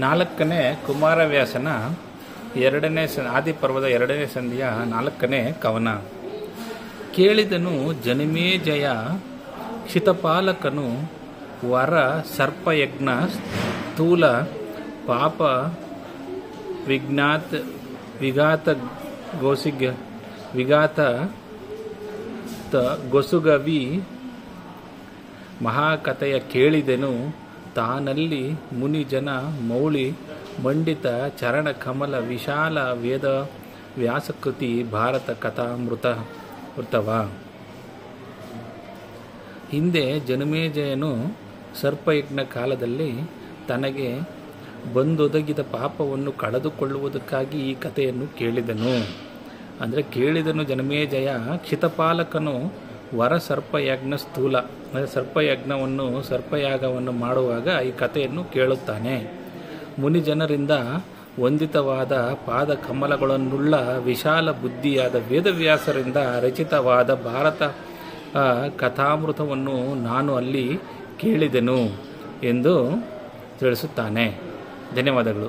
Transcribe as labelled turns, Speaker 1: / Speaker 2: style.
Speaker 1: ನಾಲ್ಕನೇ ಕುಮಾರವ್ಯಾಸನ ಆದಿಪರ್ವದ 2ನೇ ಸಂಧಿಯ 4ನೇ ಕವನ. ಕೇಳಿದನು ಜನಮೇಜಯ ಕ್ಷಿತಪಾಲಕನು ವರ ಸರ್ಪಯಜ್ಞ ಸ್ಥೂಲ ಪಾಪ ವಿಘಾತ ಗೊಸುಗವಿ ಮಹಾಕಥೆಯ ಕೇಳಿದೆನು ತಾನಲ್ಲಿ ಮುನಿಜನ ಮೌಳಿ ಮಂಡಿತ ಚರಣ ಕಮಲ ವಿಶಾಲ ವೇದ ವ್ಯಾಸಕೃತಿ ಭಾರತ ಕಥಾಮೃತವ. ಹಿಂದೆ ಜನಮೇಜಯನು ಸರ್ಪಯಜ್ಞ ಕಾಲದಲ್ಲಿ ತನಗೆ ಬಂದೊದಗಿದ ಪಾಪವನ್ನು ಕಳೆದುಕೊಳ್ಳುವುದಕ್ಕಾಗಿ ಈ ಕಥೆಯನ್ನು ಕೇಳಿದನು. ಅಂದರೆ ಕೇಳಿದನು ಜನಮೇಜಯ ಕ್ಷಿತಪಾಲಕನು ವರ ಸರ್ಪಯಜ್ಞ ಸ್ಥೂಲ, ಸರ್ಪಯಾಗವನ್ನು ಮಾಡುವಾಗ ಈ ಕಥೆಯನ್ನು ಕೇಳುತ್ತಾನೆ. ಮುನಿಜನರಿಂದ ವಂದಿತವಾದ ಪಾದ ಕಮಲಗಳನ್ನುಳ್ಳ ವಿಶಾಲ ಬುದ್ಧಿಯಾದ ವೇದವ್ಯಾಸರಿಂದ ರಚಿತವಾದ ಭಾರತ ಕಥಾಮೃತವನ್ನು ನಾನು ಅಲ್ಲಿ ಕೇಳಿದೆನು ಎಂದು ತಿಳಿಸುತ್ತಾನೆ. ಧನ್ಯವಾದಗಳು.